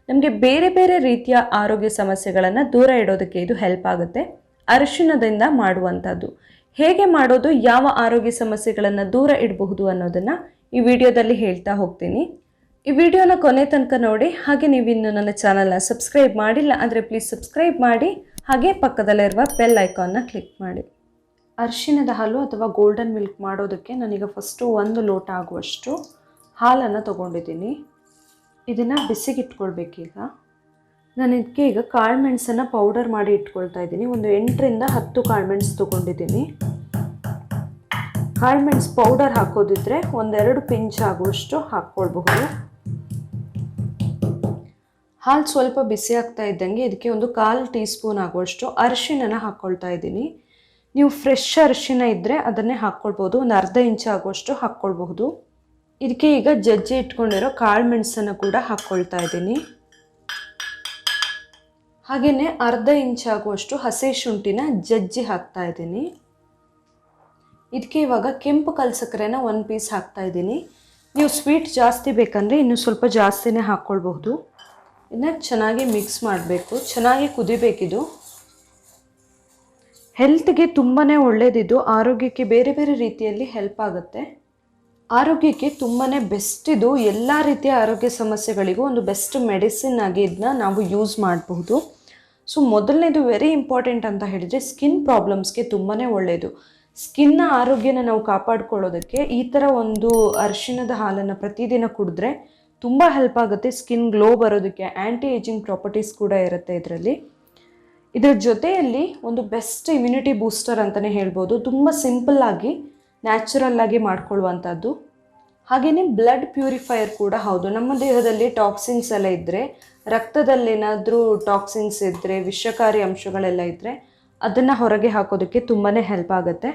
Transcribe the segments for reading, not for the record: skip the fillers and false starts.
ನಮಗೆ ಬೇರೆ ಬೇರೆ ರೀತಿಯ ಆರೋಗ್ಯ ಸಮಸ್ಯೆಗಳನ್ನು ದೂರ ಇಡೋದಕ್ಕೆ ಇದು ಹೆಲ್ಪ್ ಆಗುತ್ತೆ. ಅರಿಶಿಣದಿಂದ ಮಾಡುವಂಥದ್ದು ಹೇಗೆ ಮಾಡೋದು, ಯಾವ ಆರೋಗ್ಯ ಸಮಸ್ಯೆಗಳನ್ನು ದೂರ ಇಡಬಹುದು ಅನ್ನೋದನ್ನು ಈ ವಿಡಿಯೋದಲ್ಲಿ ಹೇಳ್ತಾ ಹೋಗ್ತೀನಿ. ಈ ವಿಡಿಯೋನ ಕೊನೆ ತನಕ ನೋಡಿ. ಹಾಗೆ ನೀವು ಇನ್ನು ನನ್ನ ಚಾನಲ್ನ ಸಬ್ಸ್ಕ್ರೈಬ್ ಮಾಡಿಲ್ಲ ಅಂದರೆ ಪ್ಲೀಸ್ ಸಬ್ಸ್ಕ್ರೈಬ್ ಮಾಡಿ, ಹಾಗೆ ಪಕ್ಕದಲ್ಲಿರುವ ಬೆಲ್ ಐಕಾನ್ನ ಕ್ಲಿಕ್ ಮಾಡಿ. ಅರಿಶಿಣದ ಹಾಲು ಅಥವಾ ಗೋಲ್ಡನ್ ಮಿಲ್ಕ್ ಮಾಡೋದಕ್ಕೆ ನಾನೀಗ ಫಸ್ಟು 1 ಲೋಟ ಆಗುವಷ್ಟು ಹಾಲನ್ನು ತೊಗೊಂಡಿದ್ದೀನಿ. ಇದನ್ನು ಬಿಸಿಗಿಟ್ಕೊಳ್ಬೇಕೀಗ. ನಾನು ಇದಕ್ಕೆ ಈಗ ಕಾಳುಮೆಣಸನ್ನು ಪೌಡರ್ ಮಾಡಿ ಇಟ್ಕೊಳ್ತಾ ಇದ್ದೀನಿ. ಒಂದು 8 ರಿಂದ 10 ಕಾಳುಮೆಣಸು ತೊಗೊಂಡಿದ್ದೀನಿ. ಕಾಳುಮೆಣಸು ಪೌಡರ್ ಹಾಕೋದಿದ್ರೆ 1-2 ಪಿಂಚ್ ಆಗುವಷ್ಟು ಹಾಕ್ಕೊಳ್ಬಹುದು. ಹಾಲು ಸ್ವಲ್ಪ ಬಿಸಿ ಆಗ್ತಾ ಇದ್ದಂಗೆ ಇದಕ್ಕೆ ಒಂದು 1/4 ಟೀ ಸ್ಪೂನ್ ಆಗುವಷ್ಟು ಅರಿಶಿಣನ ಹಾಕ್ಕೊಳ್ತಾ ಇದ್ದೀನಿ. ನೀವು ಫ್ರೆಶ್ ಅರಿಶಿಣ ಇದ್ದರೆ ಅದನ್ನೇ ಹಾಕ್ಕೊಳ್ಬೋದು. ಒಂದು ಅರ್ಧ ಇಂಚು ಆಗುವಷ್ಟು ಹಾಕ್ಕೊಳ್ಬಹುದು. ಇದಕ್ಕೆ ಈಗ ಜಜ್ಜಿ ಇಟ್ಕೊಂಡಿರೋ ಕಾಳುಮೆಣಸನ್ನು ಕೂಡ ಹಾಕ್ಕೊಳ್ತಾ ಇದ್ದೀನಿ. ಹಾಗೆಯೇ ಅರ್ಧ ಇಂಚು ಆಗುವಷ್ಟು ಹಸಿ ಶುಂಠಿನ ಜಜ್ಜಿ ಹಾಕ್ತಾ ಇದ್ದೀನಿ. ಇದಕ್ಕೆ ಇವಾಗ ಕೆಂಪು ಕಲ್ಸಕ್ಕರೆನ 1 ಪೀಸ್ ಹಾಕ್ತಾ ಇದ್ದೀನಿ. ನೀವು ಸ್ವೀಟ್ ಜಾಸ್ತಿ ಬೇಕಂದರೆ ಇನ್ನೂ ಸ್ವಲ್ಪ ಜಾಸ್ತಿನೇ ಹಾಕ್ಕೊಳ್ಬಹುದು. ಇದನ್ನ ಚೆನ್ನಾಗಿ ಮಿಕ್ಸ್ ಮಾಡಬೇಕು. ಚೆನ್ನಾಗಿ ಕುದಿಬೇಕಿದು. ಹೆಲ್ತ್ಗೆ ತುಂಬಾ ಒಳ್ಳೆಯದಿದ್ದು, ಆರೋಗ್ಯಕ್ಕೆ ಬೇರೆ ಬೇರೆ ರೀತಿಯಲ್ಲಿ ಹೆಲ್ಪ್ ಆಗುತ್ತೆ. ಆರೋಗ್ಯಕ್ಕೆ ತುಂಬಾ ಬೆಸ್ಟ್ ಇದು. ಎಲ್ಲ ರೀತಿಯ ಆರೋಗ್ಯ ಸಮಸ್ಯೆಗಳಿಗೂ ಒಂದು ಬೆಸ್ಟ್ ಮೆಡಿಸಿನ್ ಆಗಿ ಇದನ್ನ ನಾವು ಯೂಸ್ ಮಾಡಬಹುದು. ಸೊ ಮೊದಲನೇದು ವೆರಿ ಇಂಪಾರ್ಟೆಂಟ್ ಅಂತ ಹೇಳಿದರೆ ಸ್ಕಿನ್ ಪ್ರಾಬ್ಲಮ್ಸ್ಗೆ ತುಂಬಾ ಒಳ್ಳೆಯದು. ಸ್ಕಿನ್ನ ಆರೋಗ್ಯನ ನಾವು ಕಾಪಾಡ್ಕೊಳ್ಳೋದಕ್ಕೆ ಈ ಥರ ಒಂದು ಅರಿಶಿಣದ ಹಾಲನ್ನು ಪ್ರತಿದಿನ ಕುಡಿದ್ರೆ ತುಂಬ ಹೆಲ್ಪ್ ಆಗುತ್ತೆ. ಸ್ಕಿನ್ ಗ್ಲೋ ಬರೋದಕ್ಕೆ ಆ್ಯಂಟಿ ಏಜಿಂಗ್ ಪ್ರಾಪರ್ಟೀಸ್ ಕೂಡ ಇರುತ್ತೆ ಇದರಲ್ಲಿ. ಇದರ ಜೊತೆಯಲ್ಲಿ ಒಂದು ಬೆಸ್ಟ್ ಇಮ್ಯುನಿಟಿ ಬೂಸ್ಟರ್ ಅಂತಲೇ ಹೇಳ್ಬೋದು. ತುಂಬ ಸಿಂಪಲ್ಲಾಗಿ ನ್ಯಾಚುರಲ್ ಆಗಿ ಮಾಡ್ಕೊಳ್ಳುವಂಥದ್ದು. ಹಾಗೆಯೇ ಬ್ಲಡ್ ಪ್ಯೂರಿಫೈಯರ್ ಕೂಡ ಹೌದು. ನಮ್ಮ ದೇಹದಲ್ಲಿ ಟಾಕ್ಸಿನ್ಸ್ ಎಲ್ಲ ಇದ್ದರೆ, ರಕ್ತದಲ್ಲೇನಾದರೂ ಟಾಕ್ಸಿನ್ಸ್ ಇದ್ದರೆ, ವಿಷಕಾರಿ ಅಂಶಗಳೆಲ್ಲ ಇದ್ದರೆ ಅದನ್ನು ಹೊರಗೆ ಹಾಕೋದಕ್ಕೆ ತುಂಬಾ ಹೆಲ್ಪ್ ಆಗುತ್ತೆ.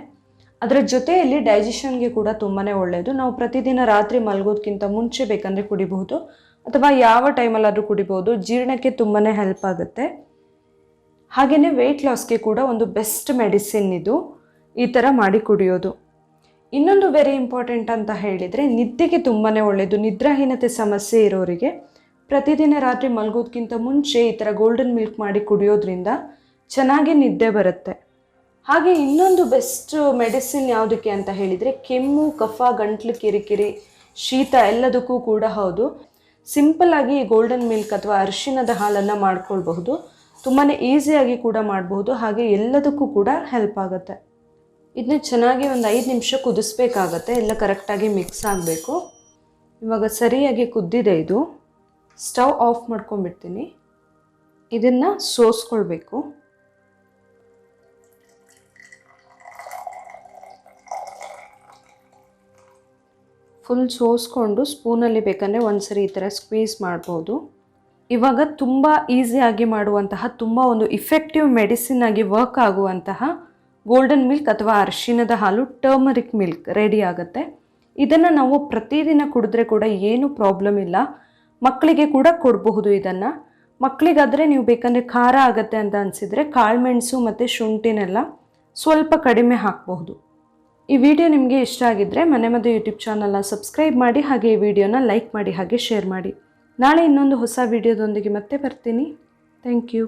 ಅದರ ಜೊತೆಯಲ್ಲಿ ಡೈಜೆಷನ್ಗೆ ಕೂಡ ತುಂಬಾ ಒಳ್ಳೆಯದು. ನಾವು ಪ್ರತಿದಿನ ರಾತ್ರಿ ಮಲಗೋದಕ್ಕಿಂತ ಮುಂಚೆ ಬೇಕಂದರೆ ಕುಡಿಬಹುದು, ಅಥವಾ ಯಾವ ಟೈಮಲ್ಲಾದರೂ ಕುಡಿಬೋದು. ಜೀರ್ಣಕ್ಕೆ ತುಂಬಾ ಹೆಲ್ಪ್ ಆಗುತ್ತೆ. ಹಾಗೆಯೇ ವೆಯ್ಟ್ ಲಾಸ್ಗೆ ಕೂಡ ಒಂದು ಬೆಸ್ಟ್ ಮೆಡಿಸಿನ್ ಇದು, ಈ ಥರ ಮಾಡಿ ಕುಡಿಯೋದು. ಇನ್ನೊಂದು ವೆರಿ ಇಂಪಾರ್ಟೆಂಟ್ ಅಂತ ಹೇಳಿದರೆ ನಿದ್ದೆಗೆ ತುಂಬಾ ಒಳ್ಳೆಯದು. ನಿದ್ರಾಹೀನತೆ ಸಮಸ್ಯೆ ಇರೋರಿಗೆ ಪ್ರತಿದಿನ ರಾತ್ರಿ ಮಲಗೋದಕ್ಕಿಂತ ಮುಂಚೆ ಈ ಥರ ಗೋಲ್ಡನ್ ಮಿಲ್ಕ್ ಮಾಡಿ ಕುಡಿಯೋದ್ರಿಂದ ಚೆನ್ನಾಗಿ ನಿದ್ದೆ ಬರುತ್ತೆ. ಹಾಗೆ ಇನ್ನೊಂದು ಬೆಸ್ಟ್ ಮೆಡಿಸಿನ್ ಯಾವುದಕ್ಕೆ ಅಂತ ಹೇಳಿದರೆ ಕೆಮ್ಮು, ಕಫ, ಗಂಟ್ಲು ಕಿರಿಕಿರಿ, ಶೀತ ಎಲ್ಲದಕ್ಕೂ ಕೂಡ ಹೌದು. ಸಿಂಪಲ್ಲಾಗಿ ಈ ಗೋಲ್ಡನ್ ಮಿಲ್ಕ್ ಅಥವಾ ಅರಿಶಿಣದ ಹಾಲನ್ನು ಮಾಡ್ಕೊಳ್ಬಹುದು. ತುಂಬಾ ಈಸಿಯಾಗಿ ಕೂಡ ಮಾಡಬಹುದು. ಹಾಗೆ ಎಲ್ಲದಕ್ಕೂ ಕೂಡ ಹೆಲ್ಪ್ ಆಗುತ್ತೆ. ಇದನ್ನ ಚೆನ್ನಾಗಿ ಒಂದು 5 ನಿಮಿಷ ಕುದಿಸ್ಬೇಕಾಗತ್ತೆ. ಎಲ್ಲ ಕರೆಕ್ಟಾಗಿ ಮಿಕ್ಸ್ ಆಗಬೇಕು. ಇವಾಗ ಸರಿಯಾಗಿ ಕುದ್ದಿದೆ ಇದು. ಸ್ಟವ್ ಆಫ್ ಮಾಡ್ಕೊಂಡ್ಬಿಡ್ತೀನಿ. ಇದನ್ನು ಸೋಸ್ಕೊಳ್ಬೇಕು. ಫುಲ್ ಸೋಸ್ಕೊಂಡು ಸ್ಪೂನಲ್ಲಿ ಬೇಕಂದರೆ ಒಂದ್ಸರಿ ಈ ಥರ ಸ್ಕ್ವೀಸ್ ಮಾಡ್ಬೋದು. ಇವಾಗ ತುಂಬ ಈಸಿಯಾಗಿ ಮಾಡುವಂತಹ, ತುಂಬ ಒಂದು ಇಫೆಕ್ಟಿವ್ ಮೆಡಿಸಿನ್ ಆಗಿ ವರ್ಕ್ ಆಗುವಂತಹ ಗೋಲ್ಡನ್ ಮಿಲ್ಕ್ ಅಥವಾ ಅರಿಶಿಣದ ಹಾಲು, ಟರ್ಮರಿಕ್ ಮಿಲ್ಕ್ ರೆಡಿ ಆಗುತ್ತೆ. ಇದನ್ನು ನಾವು ಪ್ರತಿದಿನ ಕುಡಿದ್ರೆ ಕೂಡ ಏನೂ ಪ್ರಾಬ್ಲಮ್ ಇಲ್ಲ. ಮಕ್ಕಳಿಗೆ ಕೂಡ ಕೊಡಬಹುದು. ಇದನ್ನು ಮಕ್ಕಳಿಗಾದರೆ ನೀವು ಬೇಕಂದರೆ ಖಾರ ಆಗುತ್ತೆ ಅಂತ ಅನಿಸಿದರೆ ಕಾಳುಮೆಣಸು ಮತ್ತು ಶುಂಠಿನೆಲ್ಲ ಸ್ವಲ್ಪ ಕಡಿಮೆ ಹಾಕಬಹುದು. ಈ ವಿಡಿಯೋ ನಿಮಗೆ ಇಷ್ಟ ಆಗಿದ್ದರೆ ಮನೆಮದ್ದು ಯೂಟ್ಯೂಬ್ ಚಾನಲ್ನ ಸಬ್ಸ್ಕ್ರೈಬ್ ಮಾಡಿ, ಹಾಗೆ ಈ ವಿಡಿಯೋನ ಲೈಕ್ ಮಾಡಿ, ಹಾಗೆ ಶೇರ್ ಮಾಡಿ. ನಾಳೆ ಇನ್ನೊಂದು ಹೊಸ ವಿಡಿಯೋದೊಂದಿಗೆ ಮತ್ತೆ ಬರ್ತೀನಿ. Thank you.